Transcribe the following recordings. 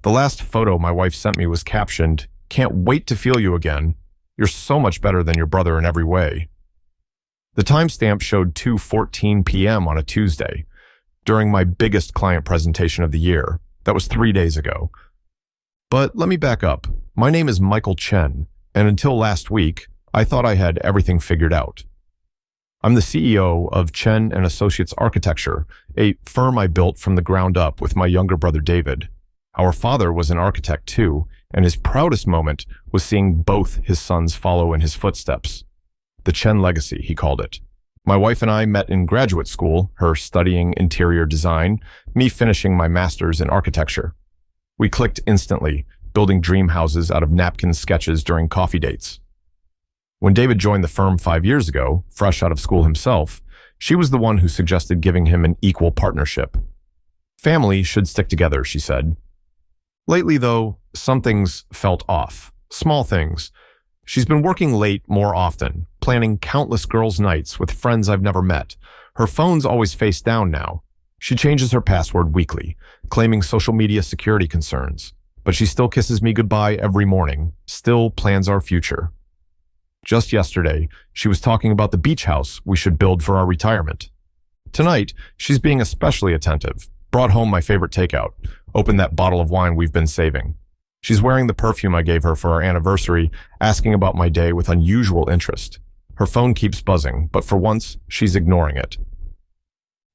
The last photo my wife sent me was captioned, "Can't wait to feel you again. You're so much better than your brother in every way." The timestamp showed 2:14 p.m. on a Tuesday, during my biggest client presentation of the year. That was 3 days ago. But let me back up. My name is Michael Chen, and until last week, I thought I had everything figured out. I'm the CEO of Chen and Associates Architecture, a firm I built from the ground up with my younger brother David. Our father was an architect too, and his proudest moment was seeing both his sons follow in his footsteps. The Chen legacy, he called it. My wife and I met in graduate school, her studying interior design, me finishing my master's in architecture. We clicked instantly, building dream houses out of napkin sketches during coffee dates. When David joined the firm 5 years ago, fresh out of school himself, she was the one who suggested giving him an equal partnership. Family should stick together, she said. Lately, though, some things felt off. Small things. She's been working late more often, planning countless girls' nights with friends I've never met. Her phone's always face down now. She changes her password weekly, claiming social media security concerns. But she still kisses me goodbye every morning, still plans our future. Just yesterday, she was talking about the beach house we should build for our retirement. Tonight, she's being especially attentive. Brought home my favorite takeout, opened that bottle of wine we've been saving. She's wearing the perfume I gave her for our anniversary, asking about my day with unusual interest. Her phone keeps buzzing, but for once, she's ignoring it.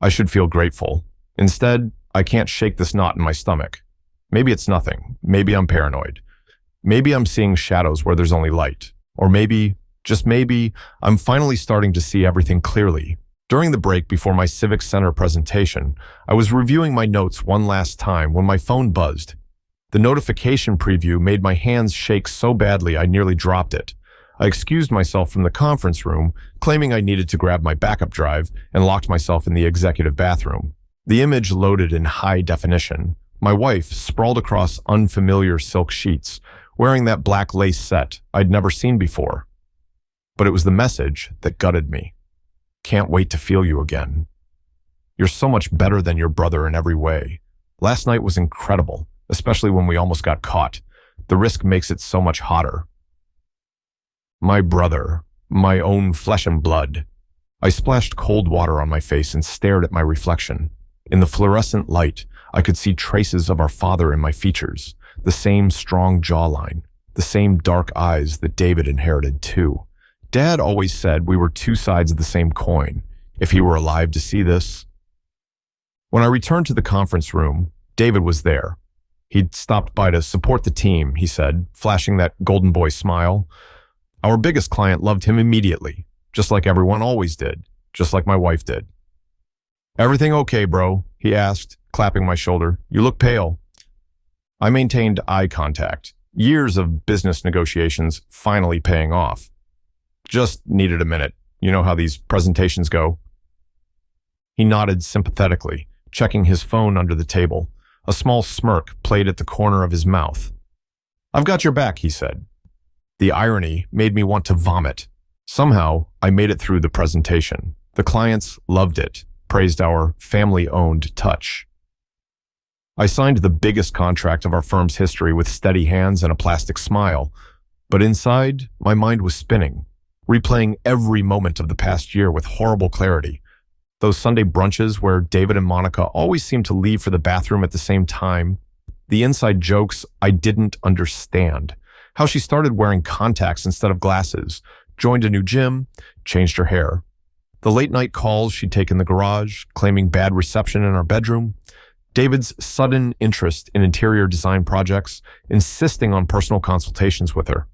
I should feel grateful. Instead, I can't shake this knot in my stomach. Maybe it's nothing. Maybe I'm paranoid. Maybe I'm seeing shadows where there's only light. Or maybe, just maybe, I'm finally starting to see everything clearly. During the break before my Civic Center presentation, I was reviewing my notes one last time when my phone buzzed. The notification preview made my hands shake so badly I nearly dropped it. I excused myself from the conference room, claiming I needed to grab my backup drive, and locked myself in the executive bathroom. The image loaded in high definition. My wife sprawled across unfamiliar silk sheets, wearing that black lace set I'd never seen before. But it was the message that gutted me. Can't wait to feel you again. You're so much better than your brother in every way. Last night was incredible, especially when we almost got caught. The risk makes it so much hotter. My brother, my own flesh and blood. I splashed cold water on my face and stared at my reflection. In the fluorescent light, I could see traces of our father in my features, the same strong jawline, the same dark eyes that David inherited too. Dad always said we were two sides of the same coin, if he were alive to see this. When I returned to the conference room, David was there. He'd stopped by to support the team, he said, flashing that golden boy smile. Our biggest client loved him immediately, just like everyone always did, just like my wife did. "Everything okay, bro?" he asked, clapping my shoulder. "You look pale." I maintained eye contact, years of business negotiations finally paying off. "Just needed a minute. You know how these presentations go." He nodded sympathetically, checking his phone under the table. A small smirk played at the corner of his mouth. "I've got your back," he said. The irony made me want to vomit. Somehow, I made it through the presentation. The clients loved it, praised our family-owned touch. I signed the biggest contract of our firm's history with steady hands and a plastic smile. But inside, my mind was spinning, replaying every moment of the past year with horrible clarity. Those Sunday brunches where David and Monica always seemed to leave for the bathroom at the same time. The inside jokes I didn't understand. How she started wearing contacts instead of glasses, joined a new gym, changed her hair. The late-night calls she'd take in the garage, claiming bad reception in our bedroom. David's sudden interest in interior design projects, insisting on personal consultations with her.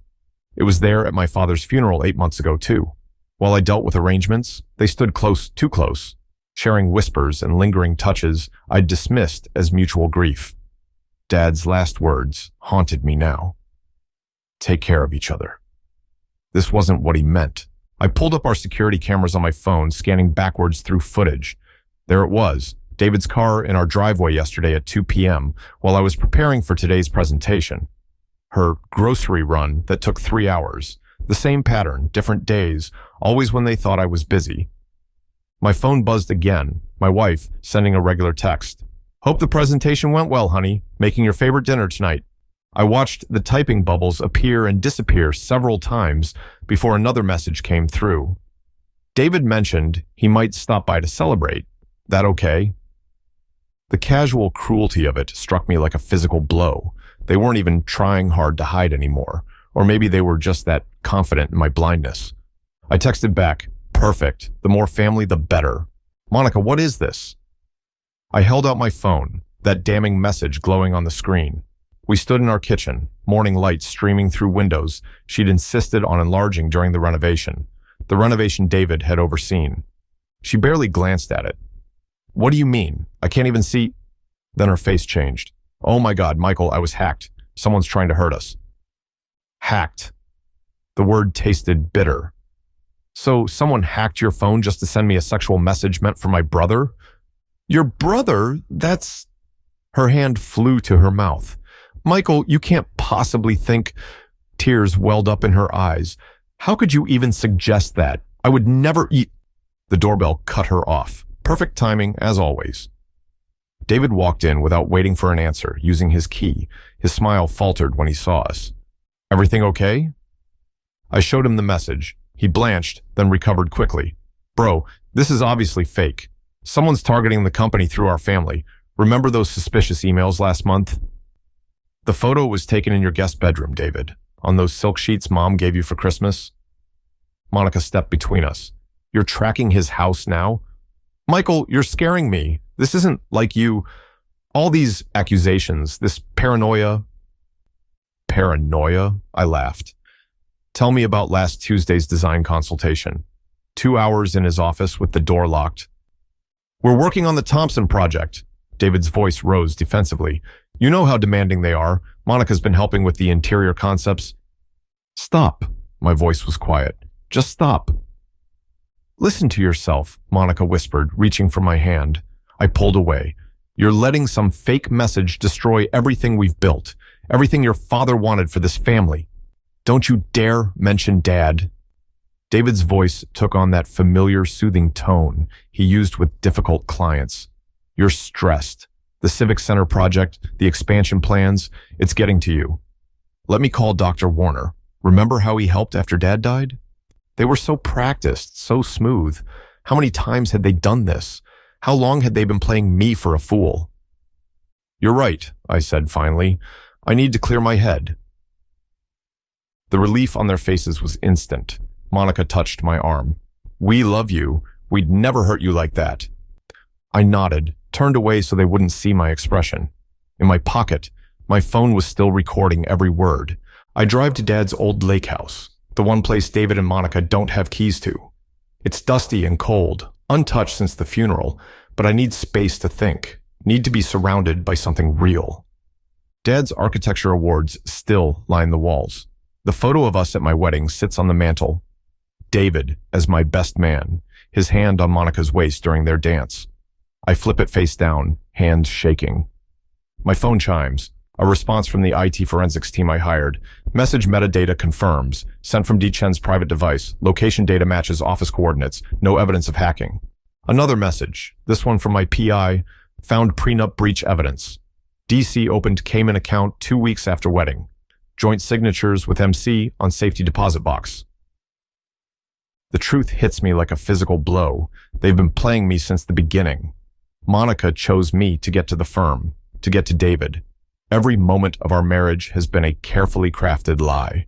It was there at my father's funeral 8 months ago, too. While I dealt with arrangements, they stood close, too close, sharing whispers and lingering touches I'd dismissed as mutual grief. Dad's last words haunted me now. Take care of each other. This wasn't what he meant. I pulled up our security cameras on my phone, scanning backwards through footage. There it was, David's car in our driveway yesterday at 2 p.m. while I was preparing for today's presentation. Her grocery run that took 3 hours. The same pattern, different days, always when they thought I was busy. My phone buzzed again, my wife sending a regular text. Hope the presentation went well, honey. Making your favorite dinner tonight. I watched the typing bubbles appear and disappear several times before another message came through. David mentioned he might stop by to celebrate. That okay? The casual cruelty of it struck me like a physical blow. They weren't even trying hard to hide anymore, or maybe they were just that confident in my blindness. I texted back, perfect. The more family, the better. Monica, what is this? I held out my phone, that damning message glowing on the screen. We stood in our kitchen, morning light streaming through windows she'd insisted on enlarging during the renovation David had overseen. She barely glanced at it. What do you mean? I can't even see. Then her face changed. Oh my God, Michael, I was hacked. Someone's trying to hurt us. Hacked. The word tasted bitter. So someone hacked your phone just to send me a sexual message meant for my brother? Your brother? That's... Her hand flew to her mouth. Michael, you can't possibly think... Tears welled up in her eyes. How could you even suggest that? I would never eat... The doorbell cut her off. Perfect timing, as always. David walked in without waiting for an answer, using his key. His smile faltered when he saw us. Everything okay? I showed him the message. He blanched, then recovered quickly. Bro, this is obviously fake. Someone's targeting the company through our family. Remember those suspicious emails last month? The photo was taken in your guest bedroom, David, on those silk sheets Mom gave you for Christmas. Monica stepped between us. You're tracking his house now? Michael, you're scaring me. This isn't like you. All these accusations, this paranoia. Paranoia? I laughed. Tell me about last Tuesday's design consultation. 2 hours in his office with the door locked. We're working on the Thompson project. David's voice rose defensively. You know how demanding they are. Monica's been helping with the interior concepts. Stop. My voice was quiet. Just stop. Listen to yourself, Monica whispered, reaching for my hand. I pulled away. You're letting some fake message destroy everything we've built, everything your father wanted for this family. Don't you dare mention Dad. David's voice took on that familiar, soothing tone he used with difficult clients. You're stressed. The Civic Center project, the expansion plans, it's getting to you. Let me call Dr. Warner. Remember how he helped after Dad died? They were so practiced, so smooth. How many times had they done this? How long had they been playing me for a fool? You're right, I said finally. I need to clear my head. The relief on their faces was instant. Monica touched my arm. We love you. We'd never hurt you like that. I nodded, turned away so they wouldn't see my expression. In my pocket, my phone was still recording every word. I drive to Dad's old lake house, the one place David and Monica don't have keys to. It's dusty and cold, untouched since the funeral, but I need space to think, need to be surrounded by something real. Dad's architecture awards still line the walls. The photo of us at my wedding sits on the mantle. David as my best man, his hand on Monica's waist during their dance. I flip it face down, hands shaking. My phone chimes. A response from the IT forensics team I hired. Message metadata confirms. Sent from D-Chen's private device. Location data matches office coordinates. No evidence of hacking. Another message. This one from my PI. Found prenup breach evidence. DC opened Cayman account 2 weeks after wedding. Joint signatures with MC on safety deposit box. The truth hits me like a physical blow. They've been playing me since the beginning. Monica chose me to get to the firm, to get to David. Every moment of our marriage has been a carefully crafted lie.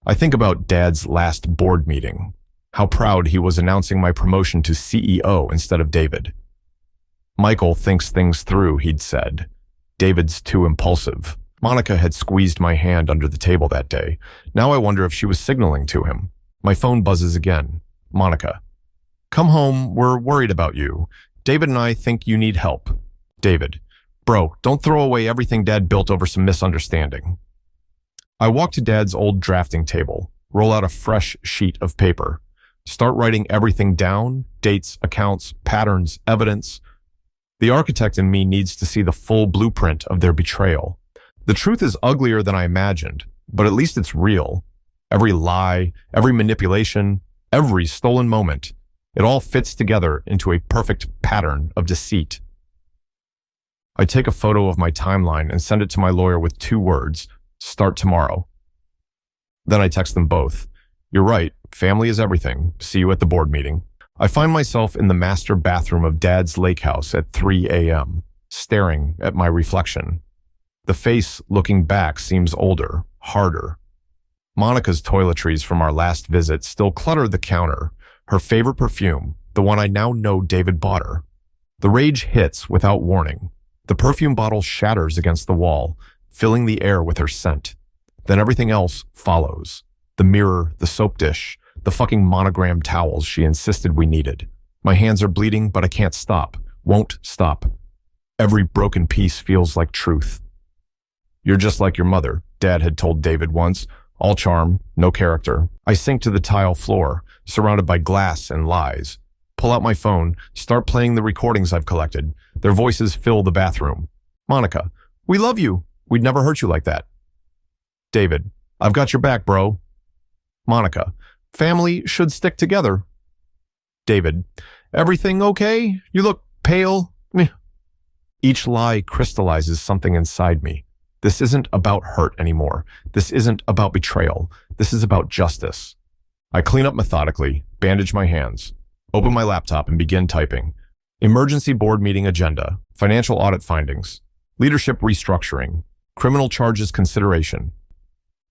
I think about Dad's last board meeting, how proud he was announcing my promotion to CEO instead of David. Michael thinks things through, he'd said. David's too impulsive. Monica had squeezed my hand under the table that day. Now I wonder if she was signaling to him. My phone buzzes again. Monica. Come home, we're worried about you. David and I think you need help. David. Bro, don't throw away everything Dad built over some misunderstanding. I walk to Dad's old drafting table, roll out a fresh sheet of paper, start writing everything down, dates, accounts, patterns, evidence. The architect in me needs to see the full blueprint of their betrayal. The truth is uglier than I imagined, but at least it's real. Every lie, every manipulation, every stolen moment, it all fits together into a perfect pattern of deceit. I take a photo of my timeline and send it to my lawyer with 2 words, "Start tomorrow." Then I text them both. "You're right, family is everything. See you at the board meeting." I find myself in the master bathroom of Dad's lake house at 3 a.m., staring at my reflection. The face looking back seems older, harder. Monica's toiletries from our last visit still clutter the counter, her favorite perfume, the one I now know David bought her. The rage hits without warning. The perfume bottle shatters against the wall, filling the air with her scent. Then everything else follows. The mirror, the soap dish, the fucking monogram towels she insisted we needed. My hands are bleeding, but I can't stop. Won't stop. Every broken piece feels like truth. "You're just like your mother," Dad had told David once. "All charm, no character." I sink to the tile floor, surrounded by glass and lies. Pull out my phone, start playing the recordings I've collected. Their voices fill the bathroom. "Monica, we love you. We'd never hurt you like that." David, "I've got your back, bro." Monica, "Family should stick together." David, "Everything okay? You look pale." Meh. Each lie crystallizes something inside me. This isn't about hurt anymore. This isn't about betrayal. This is about justice. I clean up methodically, bandage my hands, open my laptop and begin typing. Emergency board meeting agenda, financial audit findings, leadership restructuring, criminal charges consideration.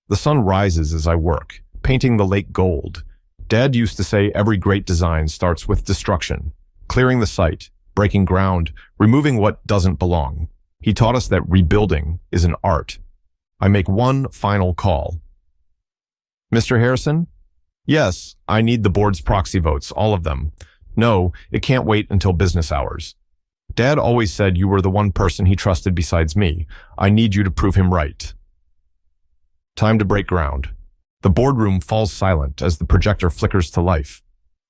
The sun rises as I work, painting the lake gold. Dad used to say every great design starts with destruction, clearing the site, breaking ground, removing what doesn't belong. He taught us that rebuilding is an art. I make one final call. "Mr. Harrison?" "Yes, I need the board's proxy votes, all of them." "No, it can't wait until business hours." "Dad always said you were the one person he trusted besides me. I need you to prove him right." Time to break ground. The boardroom falls silent as the projector flickers to life.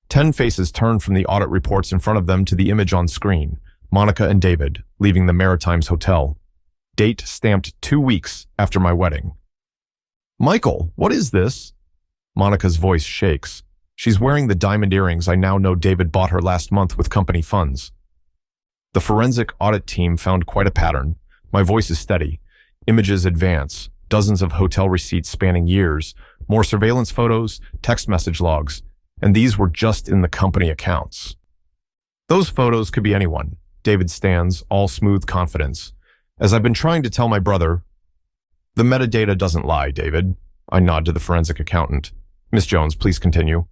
10 faces turn from the audit reports in front of them to the image on screen. Monica and David, leaving the Maritimes Hotel. Date stamped 2 weeks after my wedding. "Michael, what is this?" Monica's voice shakes. She's wearing the diamond earrings I now know David bought her last month with company funds. The forensic audit team found quite a pattern. My voice is steady. Images advance. Dozens of hotel receipts spanning years. More surveillance photos, text message logs. And these were just in the company accounts. "Those photos could be anyone." David stands, all smooth confidence. As I've been trying to tell my brother, "The metadata doesn't lie, David." I nod to the forensic accountant. "Miss Jones, please continue."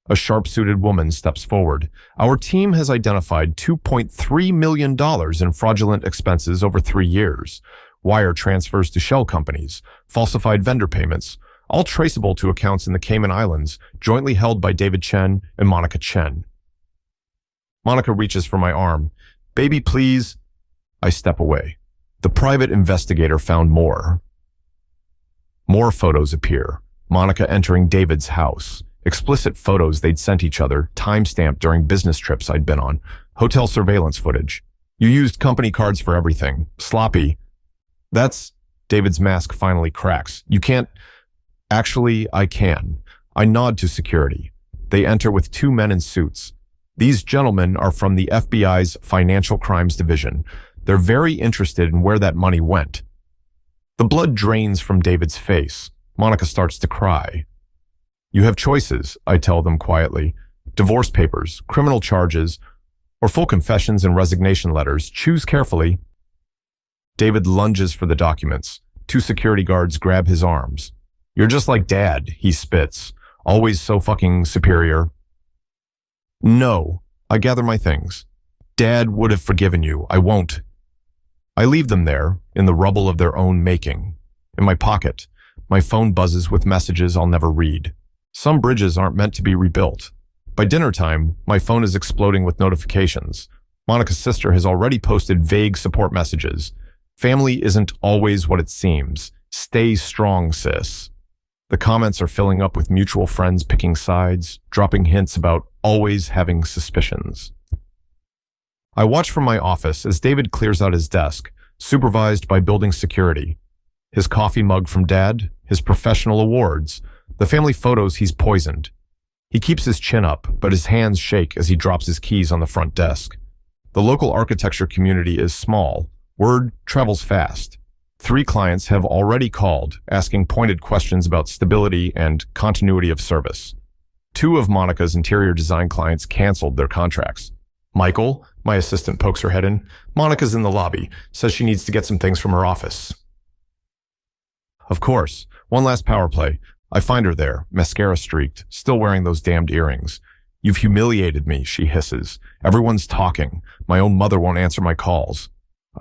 A sharp-suited woman steps forward. "Our team has identified $2.3 million in fraudulent expenses over 3 years. Wire transfers to shell companies, falsified vendor payments, all traceable to accounts in the Cayman Islands, jointly held by David Chen and Monica Chen." Monica reaches for my arm. "Baby, please." I step away. The private investigator found more. More photos appear. Monica entering David's house. Explicit photos they'd sent each other, timestamped during business trips I'd been on. Hotel surveillance footage. "You used company cards for everything. Sloppy." "That's..." David's mask finally cracks. "You can't..." "Actually, I can." I nod to security. They enter with 2 men in suits. These gentlemen are from the FBI's Financial Crimes Division. They're very interested in where that money went. The blood drains from David's face. Monica starts to cry. "You have choices," I tell them quietly. "Divorce papers, criminal charges, or full confessions and resignation letters. Choose carefully." David lunges for the documents. 2 security guards grab his arms. "You're just like Dad," he spits. "Always so fucking superior." "No." I gather my things. "Dad would have forgiven you. I won't." I leave them there, in the rubble of their own making. In my pocket, my phone buzzes with messages I'll never read. Some bridges aren't meant to be rebuilt. By dinner time, my phone is exploding with notifications. Monica's sister has already posted vague support messages. "Family isn't always what it seems. Stay strong, sis." The comments are filling up with mutual friends picking sides, dropping hints about always having suspicions. I watch from my office as David clears out his desk, supervised by building security. His coffee mug from Dad, his professional awards, the family photos he's poisoned. He keeps his chin up, but his hands shake as he drops his keys on the front desk. The local architecture community is small. Word travels fast. 3 clients have already called, asking pointed questions about stability and continuity of service. 2 of Monica's interior design clients canceled their contracts. Michael, my assistant, pokes her head in. Monica's in the lobby, says she needs to get some things from her office. Of course, one last power play. I find her there, mascara streaked, still wearing those damned earrings. You've humiliated me, she hisses. Everyone's talking. My own mother won't answer my calls.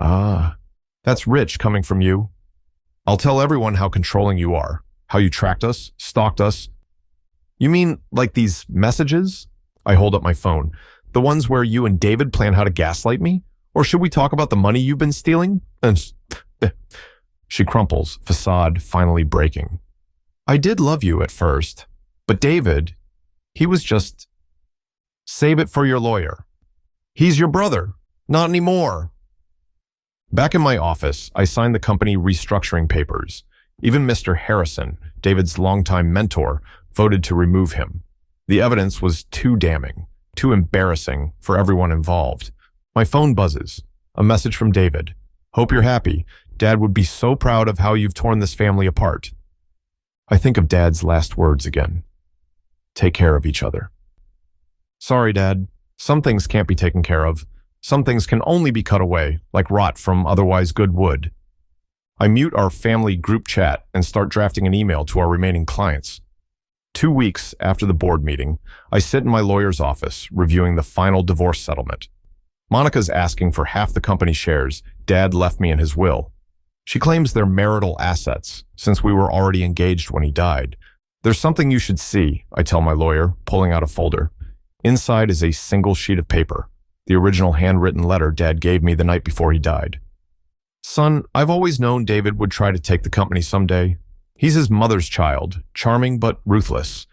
Ah, that's rich coming from you. I'll tell everyone how controlling you are, how you tracked us, stalked us. You mean like these messages? I hold up my phone. The ones where you and David plan how to gaslight me? Or should we talk about the money you've been stealing? She crumples, facade finally breaking. I did love you at first, but David, he was just... Save it for your lawyer. He's your brother. Not anymore. Back in my office, I signed the company restructuring papers. Even Mr. Harrison, David's longtime mentor, voted to remove him. The evidence was too damning, too embarrassing for everyone involved. My phone buzzes. A message from David. Hope you're happy. Dad would be so proud of how you've torn this family apart. I think of Dad's last words again. Take care of each other. Sorry, Dad. Some things can't be taken care of. Some things can only be cut away, like rot from otherwise good wood. I mute our family group chat and start drafting an email to our remaining clients. 2 weeks after the board meeting, I sit in my lawyer's office, reviewing the final divorce settlement. Monica's asking for half the company shares Dad left me in his will. She claims they're marital assets, since we were already engaged when he died. There's something you should see, I tell my lawyer, pulling out a folder. Inside is a single sheet of paper, the original handwritten letter Dad gave me the night before he died. Son, I've always known David would try to take the company someday. He's his mother's child, charming but ruthless.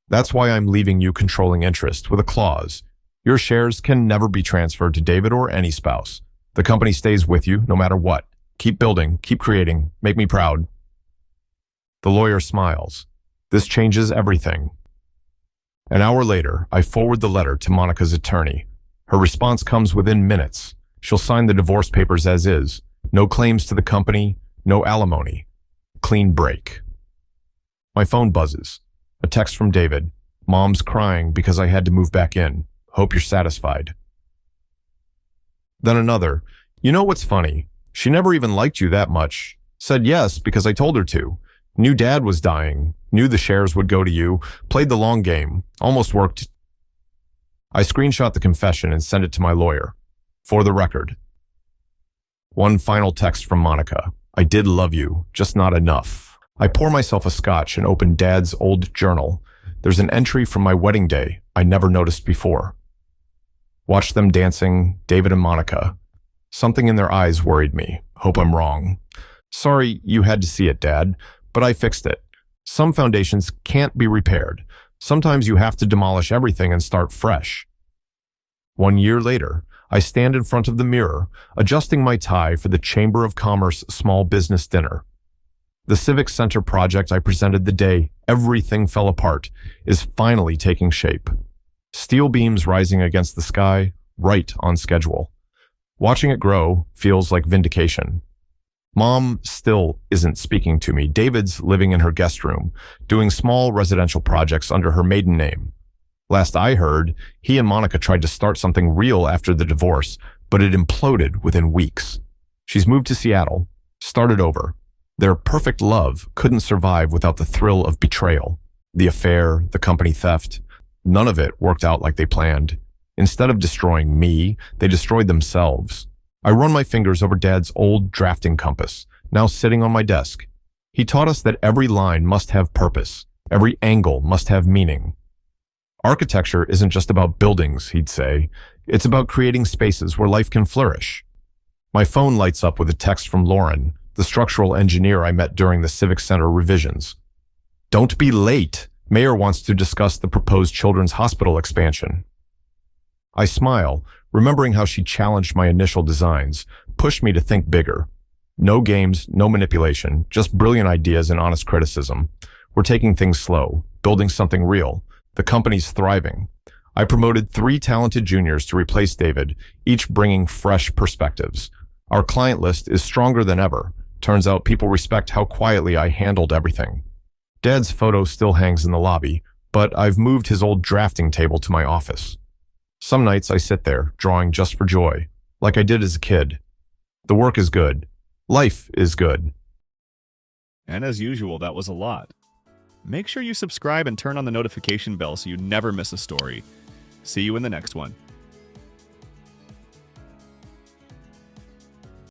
That's why I'm leaving you controlling interest with a clause. Your shares can never be transferred to David or any spouse. The company stays with you no matter what. Keep building, keep creating, make me proud. The lawyer smiles. This changes everything. An hour later, I forward the letter to Monica's attorney. Her response comes within minutes. She'll sign the divorce papers as is. No claims to the company, no alimony. Clean break. My phone buzzes. A text from David. Mom's crying because I had to move back in. Hope you're satisfied. Then another. You know what's funny? She never even liked you that much. Said yes because I told her to. Knew Dad was dying. Knew the shares would go to you. Played the long game. Almost worked. I screenshot the confession and send it to my lawyer. For the record. One final text from Monica. I did love you, just not enough. I pour myself a scotch and open Dad's old journal. There's an entry from my wedding day I never noticed before. Watch them dancing, David and Monica. Something in their eyes worried me. Hope I'm wrong. Sorry you had to see it, Dad, but I fixed it. Some foundations can't be repaired. Sometimes you have to demolish everything and start fresh. 1 year later, I stand in front of the mirror, adjusting my tie for the Chamber of Commerce small business dinner. The Civic Center project I presented the day everything fell apart is finally taking shape. Steel beams rising against the sky, right on schedule. Watching it grow feels like vindication. Mom still isn't speaking to me. David's living in her guest room, doing small residential projects under her maiden name. Last I heard, he and Monica tried to start something real after the divorce, but it imploded within weeks. She's moved to Seattle, started over. Their perfect love couldn't survive without the thrill of betrayal. The affair, the company theft, none of it worked out like they planned. Instead of destroying me, they destroyed themselves. I run my fingers over Dad's old drafting compass, now sitting on my desk. He taught us that every line must have purpose. Every angle must have meaning. Architecture isn't just about buildings, he'd say. It's about creating spaces where life can flourish. My phone lights up with a text from Lauren, the structural engineer I met during the Civic Center revisions. Don't be late. Mayor wants to discuss the proposed children's hospital expansion. I smile, remembering how she challenged my initial designs, pushed me to think bigger. No games, no manipulation, just brilliant ideas and honest criticism. We're taking things slow, building something real. The company's thriving. I promoted 3 talented juniors to replace David, each bringing fresh perspectives. Our client list is stronger than ever. Turns out people respect how quietly I handled everything. Dad's photo still hangs in the lobby, but I've moved his old drafting table to my office. Some nights I sit there, drawing just for joy, like I did as a kid. The work is good. Life is good. And as usual, that was a lot. Make sure you subscribe and turn on the notification bell so you never miss a story. See you in the next one.